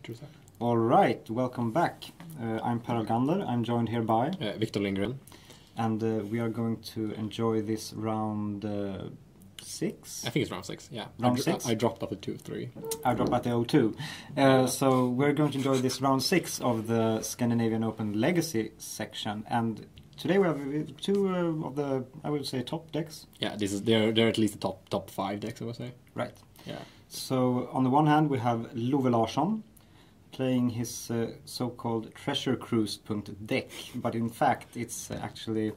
True. All right, welcome back. I'm Per Algander. I'm joined here by Victor Lindgren. And we are going to enjoy this round 6. I think it's round 6, yeah. Round 6? I dropped off at 2-3. I dropped at the 0-2. So we're going to enjoy this round 6 of the Scandinavian Open Legacy section. And today we have two of the, I would say, top decks. Yeah, they're at least the top 5 decks, I would say. Right. Yeah. So on the one hand we have Larsson playing his so-called treasure cruise deck, but in fact it's actually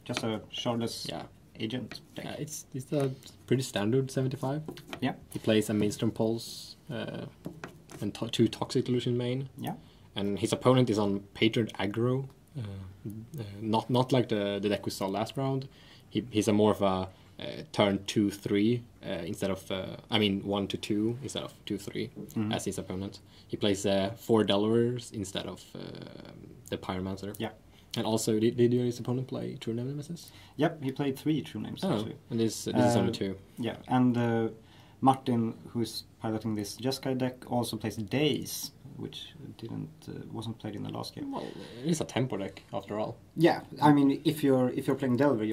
just a Shardless agent deck. Yeah, it's a pretty standard 75. Yeah. He plays a Mainstream Pulse and 2 Toxic Illusion main. Yeah. And his opponent is on Patriot Aggro. Not like the deck we saw last round. He's a more of a turn 2-3 instead of 1-2 instead of 2-3 as his opponent. He plays 4 Delawares instead of the Pyromancer. Yeah. And also, did his opponent play True Name Nemesis? Yep, he played 3 True Names actually. And this is only 2. Yeah, and Martin, who's piloting this Jeskai deck, also plays Days, which wasn't played in the last game. Well, it's a tempo deck after all. Yeah, I mean, if you're playing Delver,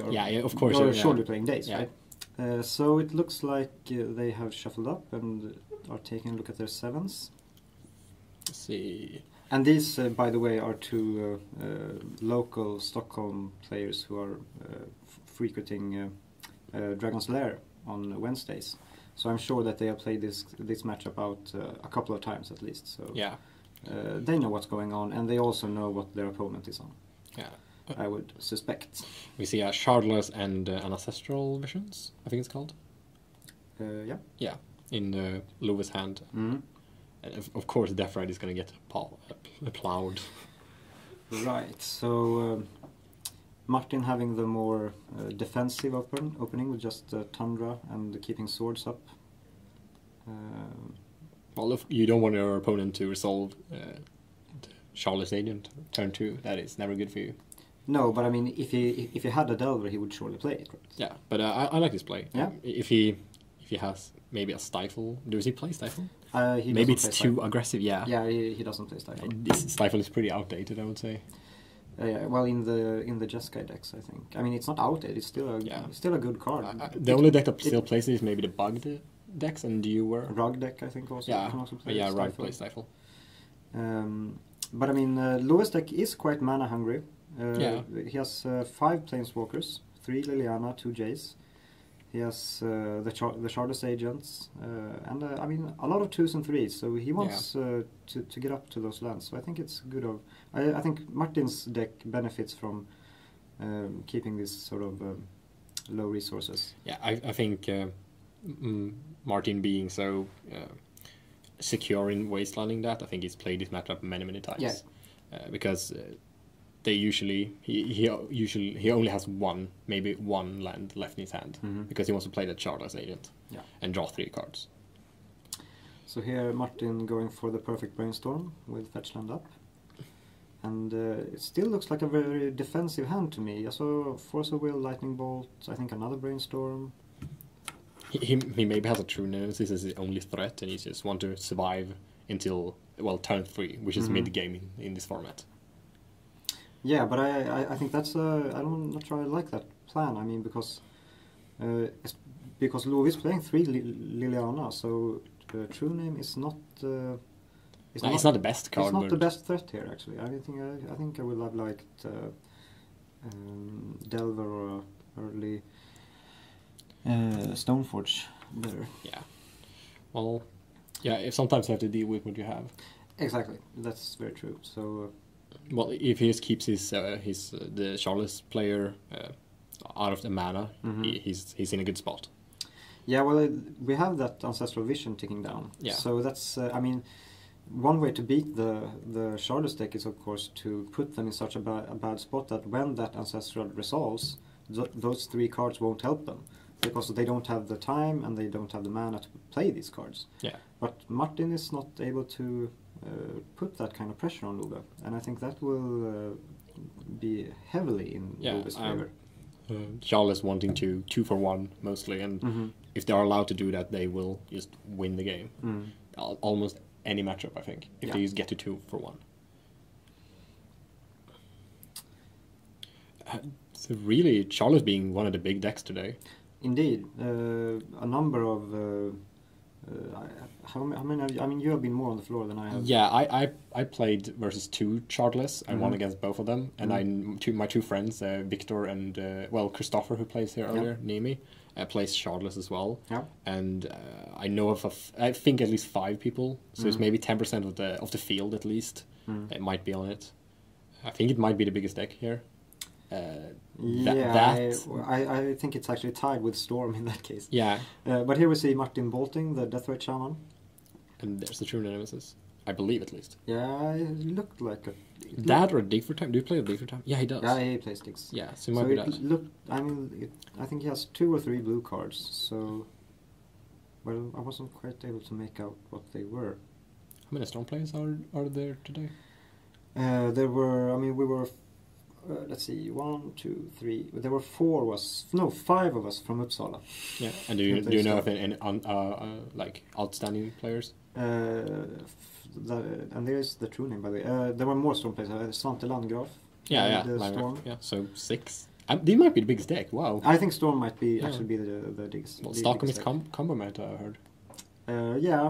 of course you're surely playing Days, yeah. right? So it looks like they have shuffled up and are taking a look at their 7s. Let's see. And these, by the way, are 2 local Stockholm players who are frequenting Dragon's Lair on Wednesdays. So I'm sure that they have played this matchup out a couple of times at least. So yeah. They know what's going on, and they also know what their opponent is on. Yeah. I would suspect. We see a Shardless and an Ancestral Visions, I think it's called. Yeah. Yeah, in Lewis' hand. Mm-hmm. And of course, Death Ride is going to get plowed. Right, so Martin having the more defensive opening with just Tundra and keeping swords up. Well, if you don't want your opponent to resolve Shardless Agent turn 2, that is never good for you. No, but I mean, if he had a Delver, he would surely play it, right? Yeah, but I like this play. Yeah. If he has maybe a Stifle, does he play Stifle? Maybe it's too aggressive. Yeah. Yeah, he doesn't play Stifle. This Stifle is pretty outdated, I would say. Yeah, well, in the Jeskai decks, I think. I mean, it's not outdated. It's still a good card. The only deck that still plays it is maybe the Bugged decks and UWR. Rug deck, I think, also can also play Stifle. Rug plays Stifle. But I mean, Lewis deck is quite mana hungry. He has 5 Planeswalkers, 3 Liliana, 2 Jace. He has the Shardless Agents, and I mean, a lot of 2s and 3s, so he wants to get up to those lands. So I think it's good. I think Martin's deck benefits from keeping these sort of low resources. Yeah, I think Martin being so secure in wastelanding that, I think he's played this matchup many times. Yeah. Because they he only has maybe one land left in his hand because he wants to play that Shardless Agent and draw 3 cards. So here Martin going for the perfect brainstorm with fetch land up, and it still looks like a very defensive hand to me. I saw Force of Will, Lightning Bolt, I think another brainstorm. He maybe has a True Nemesis as his only threat, and he just want to survive until turn 3, which is mid game in this format. Yeah, but I think that's I'm not sure I like that plan. I mean, because Lou is playing 3 Liliana, so True Name is not. It's not the best card. It's not the best threat here, actually. I think I would have liked Delver or early Stoneforge better. Yeah. Well, yeah. Sometimes you have to deal with what you have. Exactly, that's very true. So. Well, if he just keeps the Shardless player out of the mana, he's in a good spot. Yeah, well, we have that Ancestral Vision ticking down. Yeah. So that's, I mean, one way to beat the Shardless deck is, of course, to put them in such a bad spot that when that Ancestral resolves, those 3 cards won't help them. Because they don't have the time and they don't have the mana to play these cards. Yeah. But Martin is not able to put that kind of pressure on Lube, and I think that will be heavily in Lube's favor. Shardless wanting to 2-for-1 mostly, and if they are allowed to do that, they will just win the game. Almost any matchup, I think, if they just get to 2 for 1. So really, Shardless being one of the big decks today. Indeed, a number of. How many? I mean, you have been more on the floor than I have. Yeah, I played versus 2 Shardless. I won against both of them, and my 2 friends, Victor and Christopher, who plays here earlier, near me, plays Shardless as well. Yeah. And I know of I think at least 5 people, so it's maybe 10% of the field at least. It might be on it. I think it might be the biggest deck here. I think it's actually tied with Storm in that case. Yeah. But here we see Martin Bolting, the Deathwatch Shaman. And there's the True Nemesis. I believe, at least. Yeah, it looked like a... That or Dig for Time? Do you play a Dig for Time? Yeah, he does. Yeah, he plays Digs. Yeah, so it might be that. I think he has 2 or 3 blue cards, so... Well, I wasn't quite able to make out what they were. How many Storm players are there today? There were... I mean, we were... let's see, 1, 2, 3... There were 5 of us from Uppsala. Yeah, and do you know if any like outstanding players? And there's the true name, by the way. There were more Storm players. Svante Landgraf. Storm. Yeah, so 6. They might be the biggest deck. Wow. I think Storm might be actually be the biggest. Well, Stockholm is combo meta, I heard. Yeah.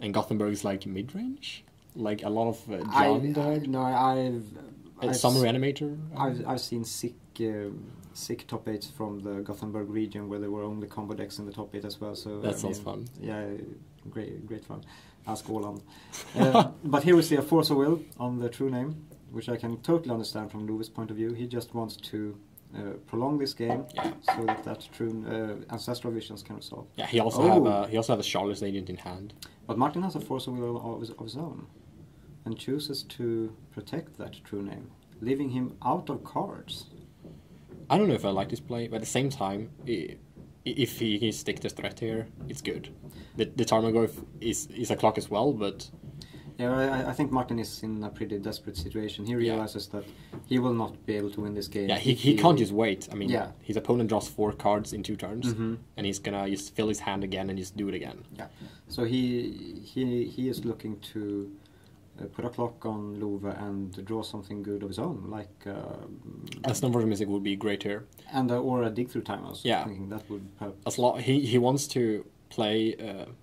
And Gothenburg is like mid range. Like a lot of John there. No, I've Summer Reanimator. I've seen sick top 8s from the Gothenburg region where there were only combo decks in the top 8 as well. So that sounds fun. Yeah, great fun. Ask Åland. But here we see a Force of Will on the true name, which I can totally understand from Louis' point of view. He just wants to prolong this game so that true ancestral visions can resolve. Yeah, he also has a Shardless Agent in hand. But Martin has a Force of Will of his own, and chooses to protect that true name, leaving him out of cards. I don't know if I like this play, but at the same time, if he can stick to threat here, it's good. The Tarmogoyf is a clock as well, but... Yeah, I think Martin is in a pretty desperate situation. He realizes that he will not be able to win this game. Yeah, he can't just wait. I mean, his opponent draws 4 cards in 2 turns, and he's gonna just fill his hand again and just do it again. Yeah, so he is looking to put a clock on Love and draw something good of his own, like... a Snowboard Mystic would be great here. And or a Dig Through Time, I was thinking that would help. He wants to play an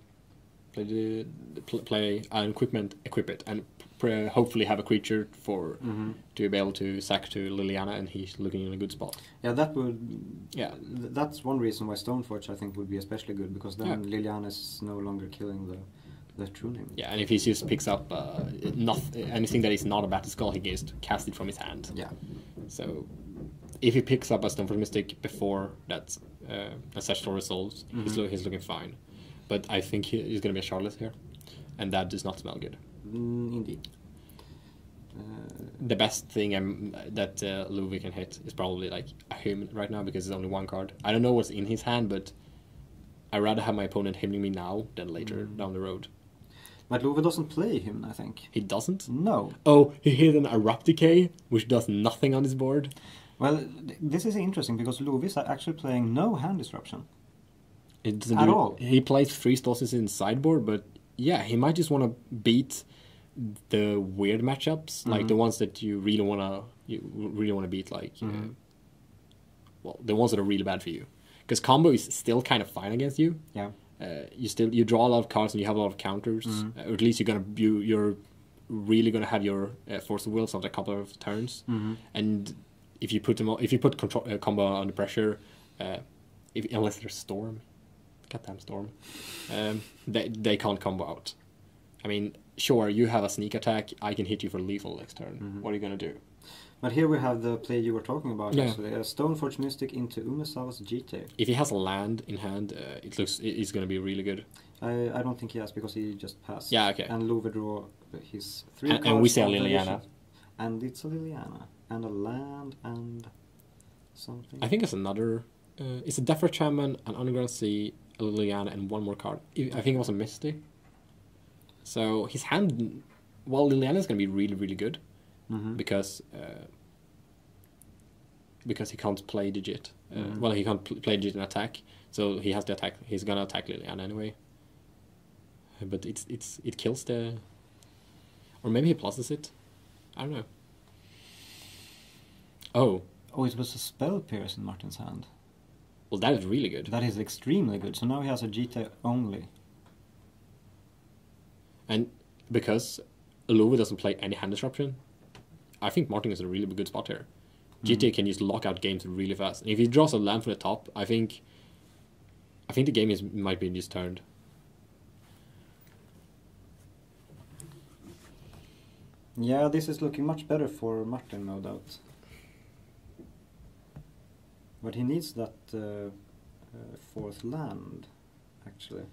equip it, and hopefully have a creature to be able to sack to Liliana, and he's looking in a good spot. Yeah, that's one reason why Stoneforge I think would be especially good, because then Liliana is no longer killing the true name. Yeah, and if he just picks up anything that is not a Battle Skull, he can just cast it from his hand. Yeah. So if he picks up a Stoneforge Mystic before that Ancestral resolves, he's looking fine. But I think he's going to be a Shardless here, and that does not smell good. Indeed. The best thing that Louis can hit is probably like a hymn right now, because it's only 1 card. I don't know what's in his hand, but I'd rather have my opponent hymning me now than later down the road. But Louis doesn't play hymn, I think. He doesn't? No. Oh, he hit an Erupt Decay, which does nothing on his board. Well, this is interesting, because Louis is actually playing no hand disruption. It doesn't at all. He plays 3 Stosses in sideboard, but yeah, he might just want to beat the weird matchups, like the ones that you really want to beat, like well, the ones that are really bad for you, because combo is still kind of fine against you. Yeah. You draw a lot of cards and you have a lot of counters, or at least you're really gonna have your Force of Wills after a couple of turns, and if you put combo under pressure, unless there's Storm. Goddamn Storm. They can't combo out. I mean, sure, you have a sneak attack, I can hit you for lethal next turn. What are you going to do? But here we have the play you were talking about, actually. A Stoneforge Mystic into Umesawa's GT. If he has a land in hand, it's going to be really good. I don't think he has, because he just passed. Yeah, okay. And Love draw his 3 cards. And we say a Liliana. And it's a Liliana. And a land and something. I think it's another... it's a Deathwatch Shaman, an Underground Sea, a Liliana, and 1 more card. I think it was a Misty. So his hand... Well, Liliana is going to be really, really good. Because he can't play Digit. Well, he can't play Digit and attack. So he has to attack. He's going to attack Liliana anyway. but it kills the, or maybe he pluses it. I don't know. Oh, it was a spell pierce in Martin's hand. well, that is really good. That is extremely good. So now he has a GT only. And because Olove doesn't play any hand disruption, I think Martin is a really good spot here. GTA can just lock out games really fast. And if he draws a land from the top, I think the game might be just turned. Yeah, this is looking much better for Martin, no doubt. But he needs that fourth land, actually.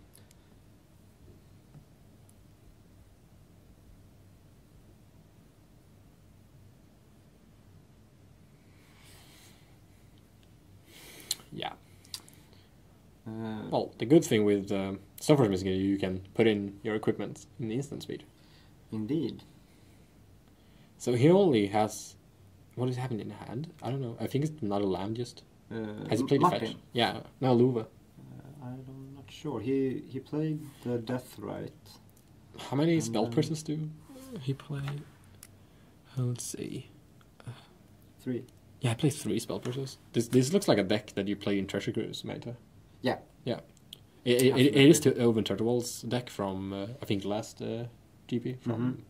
Yeah. Well, the good thing with Software is you can put in your equipment in the instant speed. Indeed. So he only has... What is happening in the hand? I don't know. I think it's not a land just. Has he played Martin? fetch? Yeah, no, Olove. I'm not sure. He played the Death Right. How many spell persons do he play? Let's see. 3. Yeah, I play 3 spell persons. This looks like a deck that you play in Treasure Cruise, mate. Yeah. Yeah. It is to Oven Turtlewall's deck from, I think, last GP. From,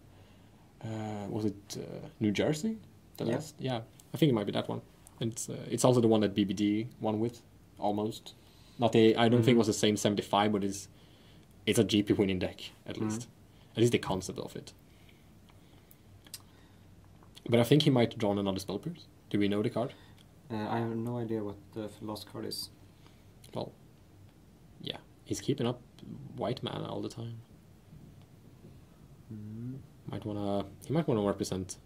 was it New Jersey? Last? Yeah, I think it might be that one. And it's also the one that BBD won with, almost. Not I don't think it was the same 75, but it's a GP winning deck, at least. At least the concept of it. But I think he might draw another spell pierce. Do we know the card? I have no idea what the last card is. Well, yeah. He's keeping up white mana all the time. He might wanna represent,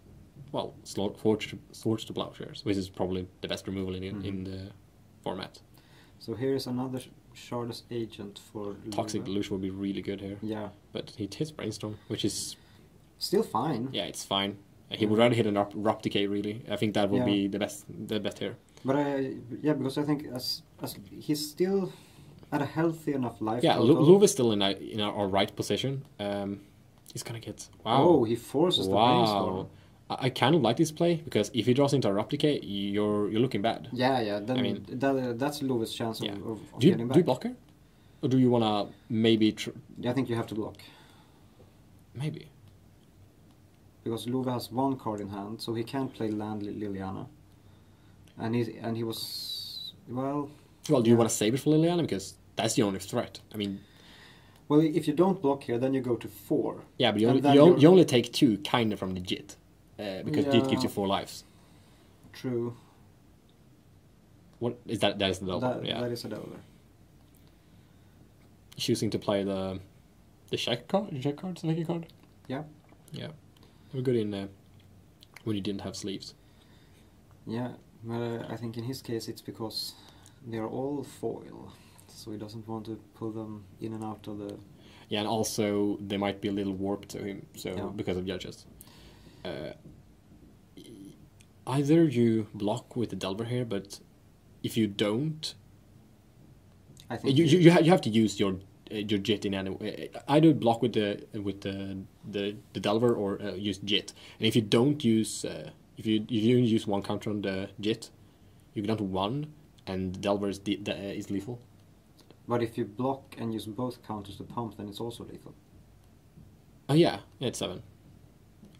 well, Swords to Plowshares, which is probably the best removal in the format. So here is another Shardless agent for Toxic Delusion would be really good here. Yeah. But he hits Brainstorm, which is... Still fine. Yeah, it's fine. He would rather hit an Rock Decay, really. I think that would be the best here. But because I think as he's still at a healthy enough life. Yeah, Luve is still in our right position. He's gonna get... Wow. Oh, he forces the Brainstorm. I kind of like this play, because if he draws into a Rock Decay, you're looking bad. Yeah. Then I mean, that's Luve's chance of getting back. Do you block her? Or do you want to maybe... I think you have to block. Maybe. Because Luve has 1 card in hand, so he can't play land Liliana. And he was... Well... Well, do you want to save it for Liliana? Because that's the only threat. I mean... Well, if you don't block here, then you go to 4. Yeah, but you only take 2 kind of from the Jit. Because Jit gives you 4 lives. True. What is that? That is the Delver. That is a Delver. Choosing to play the check card, select card. Yeah. Yeah. We're good in when you didn't have sleeves. Yeah, but I think in his case it's because they are all foil, so he doesn't want to pull them in and out of the... Yeah, and also they might be a little warped to him, so because of judges. Either you block with the Delver here, but if you don't, I think you have to use your Jit in any way. Either block with the Delver or use Jit. And if you don't use if you use 1 counter on the Jit, you go down to 1, and the Delver is lethal. But if you block and use both counters to pump, then it's also lethal. Oh yeah, it's 7.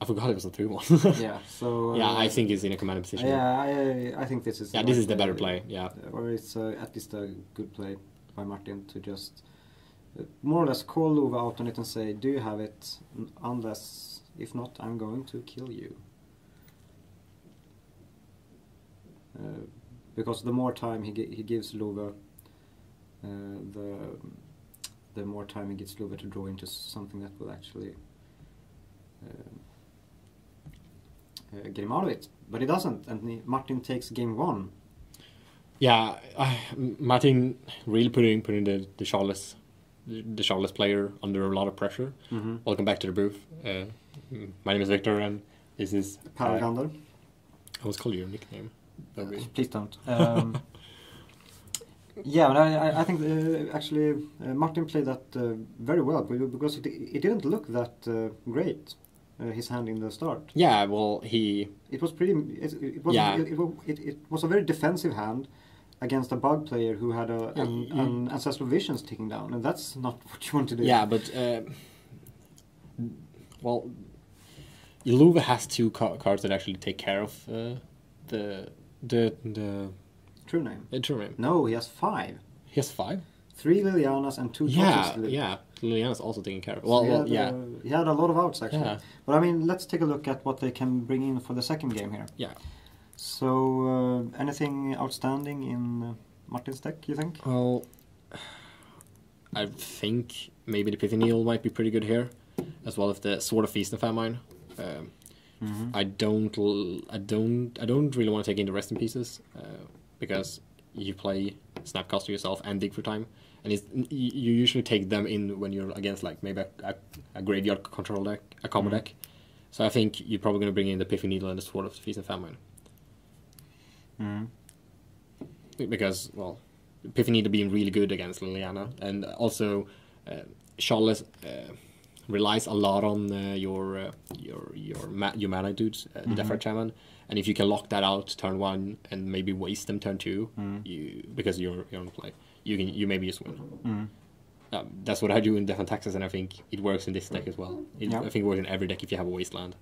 I forgot it was a 3-1. Yeah, so... yeah, I think he's in a commanding position. Yeah, I think this is... Yeah, this is the better play, yeah. Or it's at least a good play by Martin to just more or less call Luve out on it and say, do you have it? Unless, if not, I'm going to kill you. Because the more time he gives Luve, the more time he gets Luve to draw into something that will actually... get him out of it, but he doesn't, and Martin takes game 1. Yeah, Martin really putting the Shardless player under a lot of pressure. Welcome back to the booth. My name is Victor, and this is Paragander. I was called your nickname. Please don't. Yeah, but I think actually Martin played that very well because it didn't look that great. His hand in the start. Yeah, well, It was pretty. It was. Yeah. It was a very defensive hand against a bug player who had an ancestral visions ticking down, and that's not what you want to do. Yeah, but well, Luva has two cards that actually take care of the True name. true name. No, he has 5. He has 5. 3 Lilianas and 2 Yeah, Torches. yeah. Liliana's also taking care of. So Well, yeah. He had a lot of outs actually. Yeah. But I mean, let's take a look at what they can bring in for the second game here. Yeah. So, anything outstanding in Martin's deck, you think? Well, I think maybe the Pithy Needle might be pretty good here, as well as the Sword of Feast and Famine. I don't really want to take in the Rest in Pieces because you play Snapcaster yourself and Dig for Time, and you usually take them in when you're against like maybe a graveyard control deck, a combo deck. So I think you're probably going to bring in the Pithy Needle and the Sword of Feast and Famine. Because, well, Pithy Needle being really good against Liliana, and also Shardless relies a lot on your mana dudes, the Death Shaman, and if you can lock that out turn 1 and maybe waste them turn 2, because you're on play, you maybe just win. That's what I do in Death and Taxes, and I think it works in this deck as well. I think it works in every deck if you have a wasteland.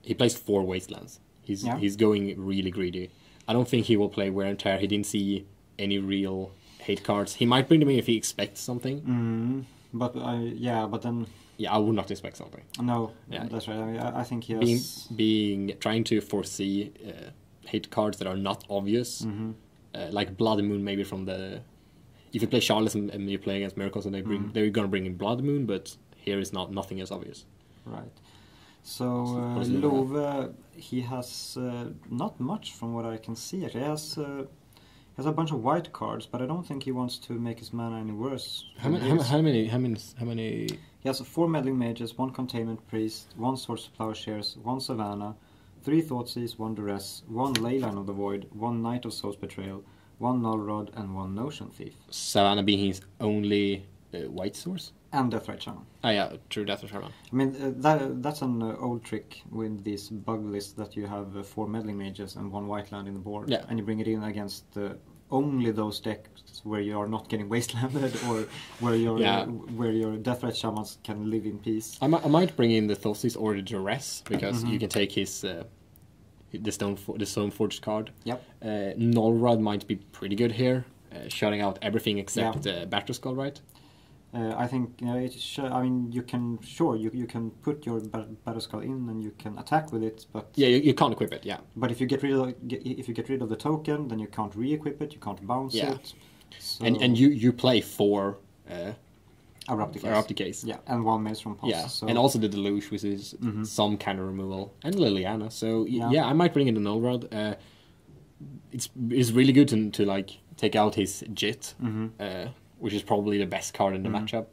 He plays 4 wastelands. He's going really greedy. I don't think he will play Wear and Tear. He didn't see any real hate cards. He might bring them in if he expects something. But then... Yeah, I would not expect something. No, that's right. I mean, I think he has... Trying to foresee hate cards that are not obvious, like Blood Moon maybe from the... If you play Shardless and you play against Miracles, and they're going to bring in Blood Moon, but here is nothing is obvious. Right. So Love, he has not much from what I can see. He has a bunch of white cards, but I don't think he wants to make his mana any worse. How many? He has 4 Meddling Mages, 1 Containment Priest, 1 Swords of Plowshares, 1 Savannah, 3 Thoughtseize, 1 Duress, 1 Leyline of the Void, 1 Knight of Soul's Betrayal, 1 Null Rod, and 1 Notion Thief. Savannah being his only white source? And Deathrite Shaman. Oh yeah, true, Deathrite Shaman. I mean, that's an old trick with these bug lists that you have 4 Meddling Mages and 1 white land in the board. Yeah. And you bring it in against only those decks where you are not getting wastelanded or where your Deathrite Shamans can live in peace. I might bring in the Thoughtseize or the Duress, because you can take his the Stoneforged card. Yep. Null Rod might be pretty good here, shutting out everything except Battle Skull, right? I think I mean you can you can put your Battle Skull in and you can attack with it, but you can't equip it. Yeah. But if you get rid of the token, then you can't re-equip it. You can't bounce it. So and you play 4 Erupticase. Yeah, and 1 Maelstrom Pulse. Yeah, so. and also the Deluge, which is some kind of removal, and Liliana. So I might bring in the Null Rod. It's really good to like take out his Jit. Which is probably the best card in the matchup,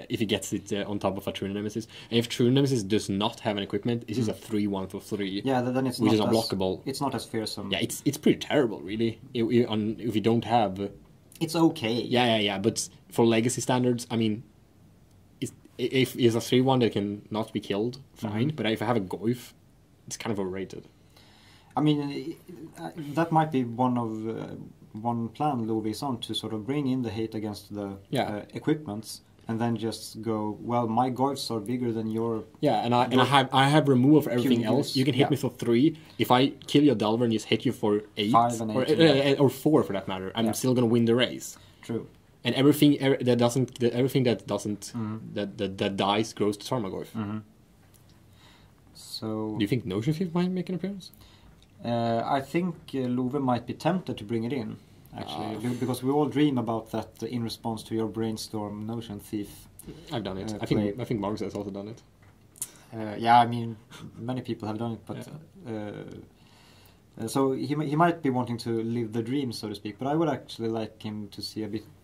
if he gets it on top of a True Nemesis. And if True Nemesis does not have an equipment, it's just a 3/1 for 3. Yeah, then it's which not is unblockable. It's not as fearsome. Yeah, it's pretty terrible, really. If you don't have... It's okay. Yeah, but for Legacy standards, I mean, if it's a 3/1 that can not be killed, fine. But if I have a Goyf, it's kind of overrated. I mean, that might be one plan Love is on, to sort of bring in the hate against the equipments, and then just go, well, my Goyfs are bigger than your... Yeah, and I have removal for everything else. You can hit me for 3. If I kill your Delver and just hit you for 8, 5 and 8 or 4 for that matter, I'm still gonna win the race. True. And everything that dies grows to Tarmogoyf. So... Do you think Notion Thief might make an appearance? I think Love might be tempted to bring it in, actually, because we all dream about that in response to your Brainstorm Notion Thief. I've done it. I think Marcus has also done it. Yeah, I mean, many people have done it, but so he might be wanting to live the dream, so to speak. But I would actually like him to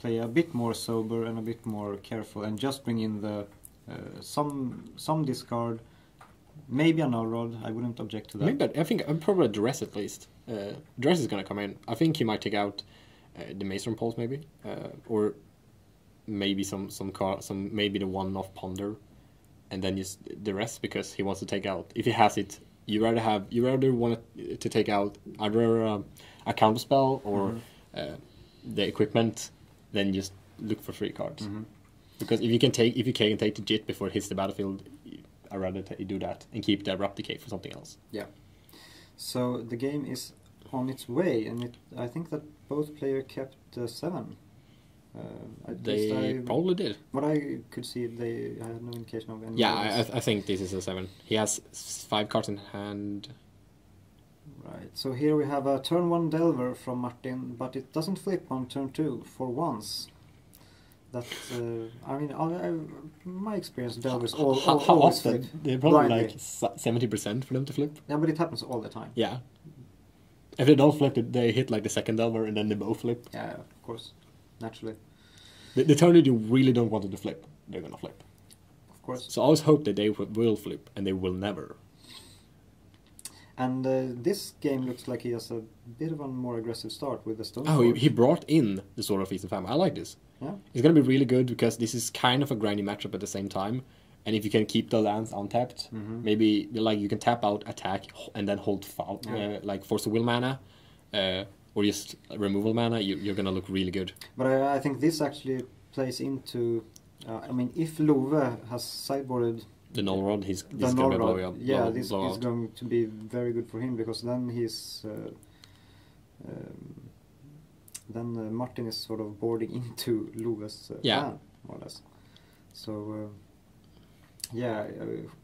play a bit more sober and a bit more careful, and just bring in the some discard. Maybe a Null Rod, I wouldn't object to that. Maybe, I think probably a Duress at least. Duress is going to come in. I think he might take out the Maelstrom Pulse maybe, or maybe some maybe the one-off Ponder, and then just the rest because he wants to take out. If he has it, you rather want to take out either a counterspell or the equipment, then just look for 3 cards. Because if you can take the JIT before it hits the battlefield, I'd rather do that and keep the Abrupt Decay for something else. Yeah. So the game is on its way, and I think that both players kept 7. They probably did. What I could see, I had no indication of any. Yeah, I think this is a 7. He has 5 cards in hand. Right, so here we have a turn 1 Delver from Martin, but it doesn't flip on turn 2 for once. That, I mean, my experience, Delvers always flip. They're probably blindly. like 70% for them to flip. Yeah, but it happens all the time. Yeah. If they don't flip it, they hit like the second Delver and then they both flip. Yeah, of course, naturally. The turn that you really don't want it to flip, they're gonna flip. Of course. So I always hope that they will flip, and they will never. And this game looks like he has a bit of a more aggressive start with the Stone. Oh, he brought in the Sword of Feast and Famine. I like this. Yeah. It's gonna be really good because this is kind of a grindy matchup at the same time. And if you can keep the lands untapped, maybe like you can tap out, attack, and then hold like Force of Will mana, or just removal mana, you're gonna look really good. But I think this actually plays into. I mean, if Love has sideboarded the Null Rod, he's gonna blow up. Yeah, this is going to be very good for him because then he's. Then Martin is sort of boarding into Love's plan, more or less. So. Yeah,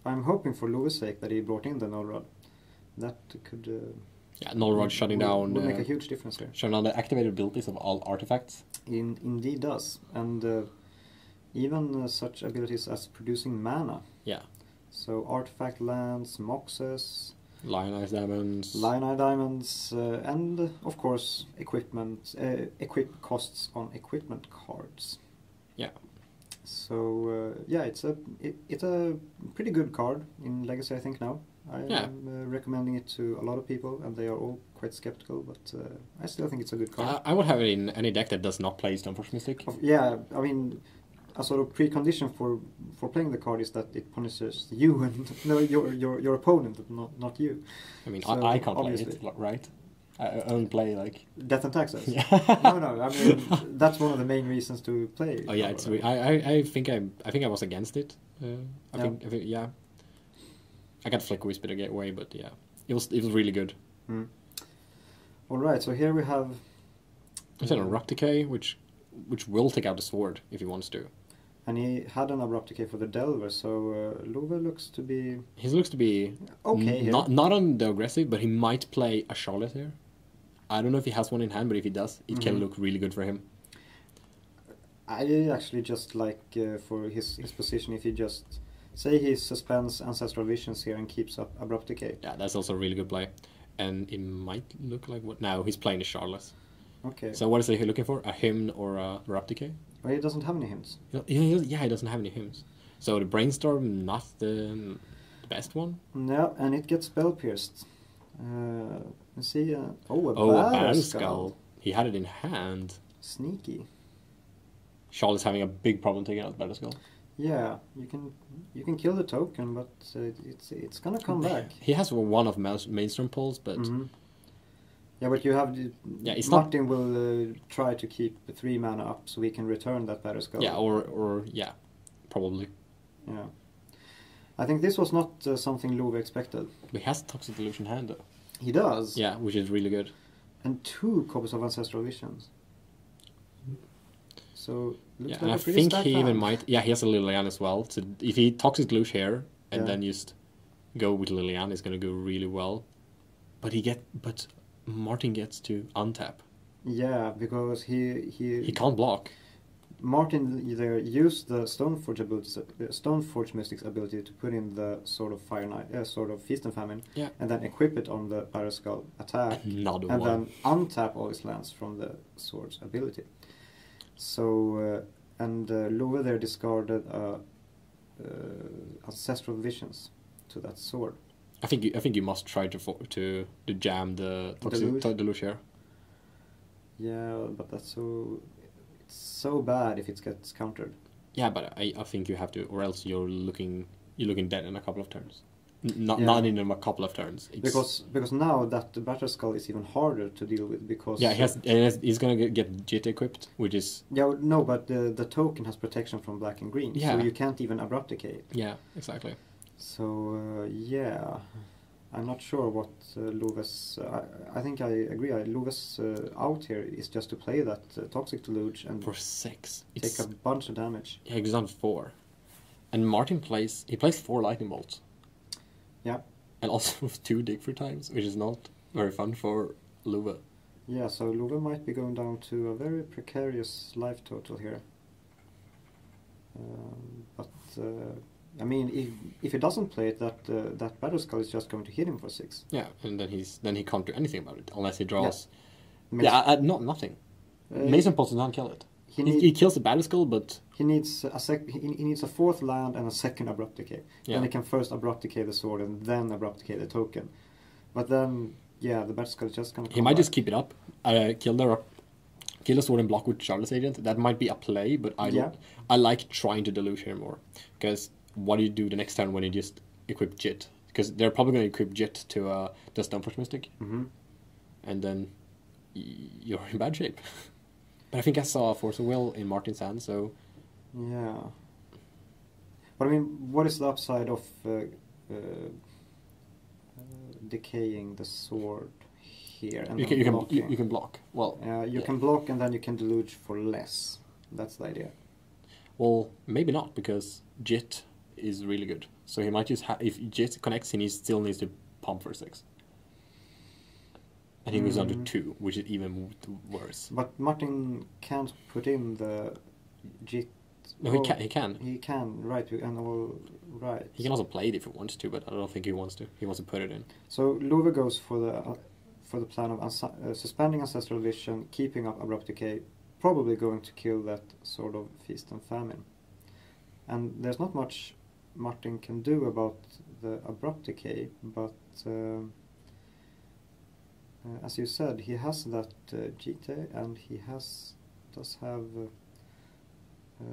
I'm hoping for Love's sake that he brought in the Null Rod. That could. Null Rod shutting down. Would make a huge difference here. Shutting down the activated abilities of all artifacts. Indeed does, and even such abilities as producing mana. Yeah. So artifact lands, moxes, Lionized Diamonds. Lionized Diamonds, and of course equipment, costs on equipment cards. Yeah. So yeah, it's a pretty good card in Legacy, I think now. I'm recommending it to a lot of people, and they are all quite skeptical, but I still think it's a good card. I would have it in any deck that does not play Stoneforge Mystic. Yeah, I mean, a sort of precondition for playing the card is that it punishes you and no your opponent, not you. I mean, so I can't obviously. play it, right? I only play like Death and Taxes. Yeah. No. I mean, that's one of the main reasons to play. Oh yeah, it's. I think I was against it. I think yeah. I got Flicker Whisper to get away, but yeah, it was really good. All right, so here we have. Is that a Rock Decay, which will take out the sword if he wants to. And he had an Abrupt Decay for the Delver, so Love looks to be. He looks to be okay. Not on the aggressive, but he might play a Shardless here. I don't know if he has one in hand, but if he does, it can look really good for him. I actually just like for his position, if he just say he suspends Ancestral Visions here and keeps up Abrupt Decay. Yeah, that's also a really good play, and it might look like what now he's playing the Shardless. Okay. So what is he looking for? A hymn or a Abrupt Decay? Well, he doesn't have any hymns. Yeah, he doesn't have any hymns. So the Brainstorm, not the best one. No, and it gets Spell Pierced. Let's see. A Battle Skull. He had it in hand. Sneaky. Charles is having a big problem taking out Battle Skull. Yeah, you can kill the token, but it's gonna come back. He has one of Maelstrom Pulse, but yeah, but you have Martin will try to keep the 3 mana up so we can return that Battle Skull. Yeah, or probably. Yeah, I think this was not something Love expected. But he has Toxic Delusion hand though. He does. Yeah, which is really good. And 2 copies of Ancestral Visions. So looks like and I think he even might. Yeah, he has a Liliana as well. So if he Toxic Deluge here and then just go with Liliana, it's gonna go really well. But Martin gets to untap. Yeah, because he can't block. Martin either used the Stoneforge Mystic's ability to put in the Sword of Fire Knight, Sword of Feast and Famine, and then equip it on the Battle Skull attack, then untap all his lands from the Sword's ability. So Love there discarded Ancestral Visions to that sword. I think you must try to jam the Toxic Deluge here. Yeah, but it's so bad if it gets countered. Yeah, but I think you have to, or else you're looking dead in a couple of turns. Yeah. Not in a couple of turns. Because now that the Battle Skull is even harder to deal with because yeah, he's gonna get JIT equipped, which is but the token has protection from black and green, so you can't even abrupt decay. Yeah, exactly. So yeah, I'm not sure what Love's. I think I agree. Love's out here is just to play that Toxic Deluge and for 6, take a bunch of damage. Yeah, he's on 4, and Martin plays 4 lightning bolts. Yeah. And also with 2 dig free times, which is not very fun for Luva. Yeah, so Luva might be going down to a very precarious life total here. But I mean, if he doesn't play it, that Battle Skull is just going to hit him for 6. Yeah, and then he can't do anything about it unless he draws. Yeah, nothing. Mason Pulse does not kill it. He kills the Battle Skull, but he needs he needs a 4th land and a 2nd abrupt decay. Yeah. Then he can first abrupt decay the sword and then abrupt decay the token. But then, yeah, the Battle Skull is just gonna. He might just keep it up. Kill the sword and block with Shardless Agent. That might be a play, but I like trying to deluge here more, because what do you do the next turn when you just equip JIT? Because they're probably going to equip JIT to the Stoneforge Mystic, and then you're in bad shape. But I think I saw a Force of Will in Martin's hand, so... Yeah. But I mean, what is the upside of decaying the sword here? And you can block. Well, you can block and then you can deluge for less. That's the idea. Well, maybe not, because JIT is really good. So he might just if JIT connects, he still needs to pump for 6. And he goes down to 2, which is even worse. But Martin can't put in the JIT. No, he can. He can, right? And all right. He can also play it if he wants to, but I don't think he wants to. He wants to put it in. So Luva goes for the plan of suspending Ancestral Vision, keeping up Abrupt Decay, probably going to kill that sort of Feast and Famine. And there's not much Martin can do about the Abrupt Decay, but as you said, he has that GT, and he does have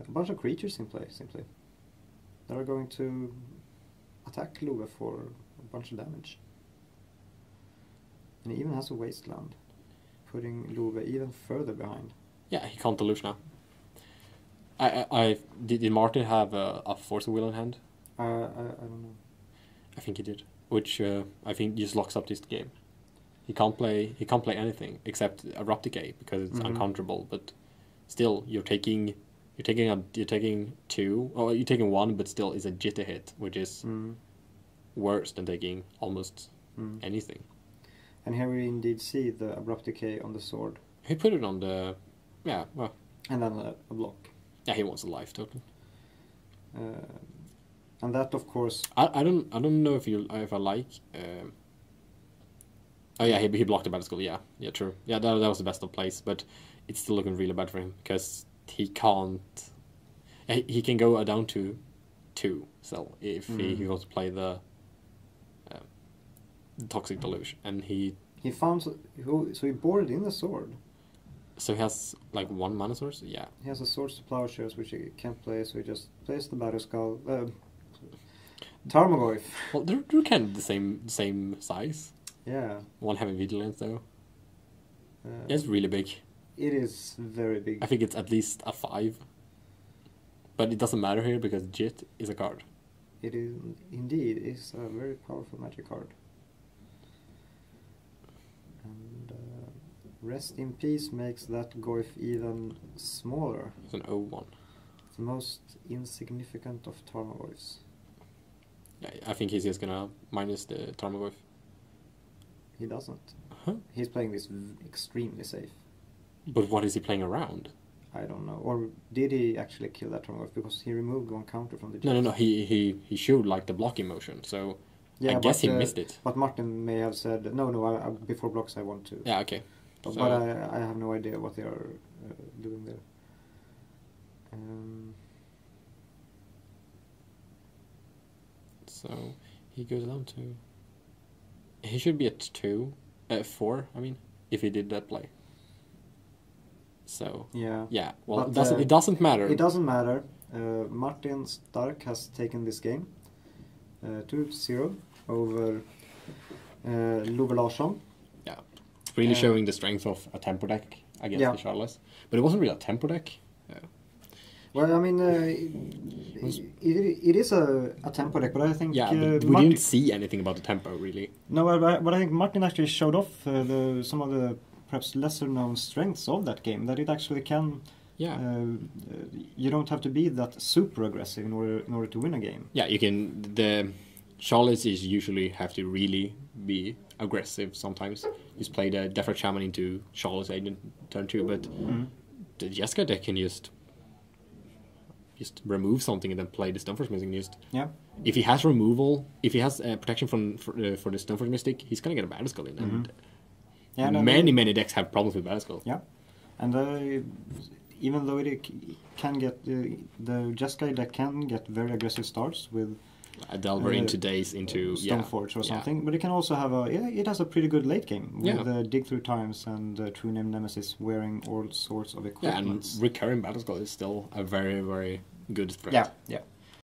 a bunch of creatures in play, simply. That are going to attack Luva for a bunch of damage. And he even has a Wasteland, putting Luva even further behind. Yeah, he can't deluge now. Did Martin have a Force of Will in hand? I don't know. I think he did, which I think just locks up this game. He can't play anything except Abrupt Decay because it's uncounterable. But still, you're taking 2, or you're taking 1, but still is a jitter hit, which is worse than taking almost anything. And here we indeed see the Abrupt Decay on the sword. He put it on the, well. And then a block. Yeah, he wants a life total. And that, of course. I don't know if I like. Oh yeah, he blocked the Battle Skull. Yeah, true. Yeah, that was the best of plays, but it's still looking really bad for him because he can't. He can go down to 2 still if he goes to play the Toxic Deluge, and he found so he boarded in the sword. So he has like 1 mana source. Yeah. He has a Swords to Plowshares which he can't play, so he just plays the Battle Skull. Tarmogoyf. Well, they're kind of the same size. Yeah. 1 having Vigilance though. It's really big. It is very big. I think it's at least a 5. But it doesn't matter here because JIT is a card. It is indeed. It's a very powerful magic card. And Rest in Peace makes that Goyf even smaller. It's an 0-1. It's the most insignificant of Tarmogoyfs. Yeah, I think he's just gonna minus the Tarmogoyf. He doesn't. Huh? He's playing this extremely safe. But what is he playing around? I don't know. Or did he actually kill that Tarmogoyf because he removed 1 counter from the Jets? No. He showed like the blocking motion, so yeah, I guess he missed it. But Martin may have said, no, I, before blocks I want to. Yeah, okay. But I have no idea what they are doing there. So he goes down to... He should be at 4, I mean, if he did that play. So yeah. Well, But, it doesn't matter. It doesn't matter. Martin Stark has taken this game 2-0 over Larsson. Yeah, it's really showing the strength of a tempo deck against the Shardless. But it wasn't really a tempo deck. Well, I mean, it is a tempo deck, but I think... Yeah, but we didn't see anything about the tempo, really. No, but I think Martin actually showed off some of the perhaps lesser-known strengths of that game, that it actually can... Yeah. You don't have to be that super aggressive in order to win a game. Yeah, you can... The Shardless is usually have to really be aggressive sometimes. Just play the Defra Shaman into Shardless Agent turn 2, but the Jeska deck can just remove something and then play the Stoneforge Mystic. If he has removal, if he has protection for the Stoneforge Mystic, he's gonna get a Battleskull in. And many decks have problems with Battleskull. Yeah, and even though it can get the Jeskai deck can get very aggressive starts with a Delver into Daze into Stoneforge or something, but it can also have it has a pretty good late game with dig through times and True Name Nemesis wearing all sorts of equipment. Yeah, and recurring Battleskull is still a very, very good threat. Yeah.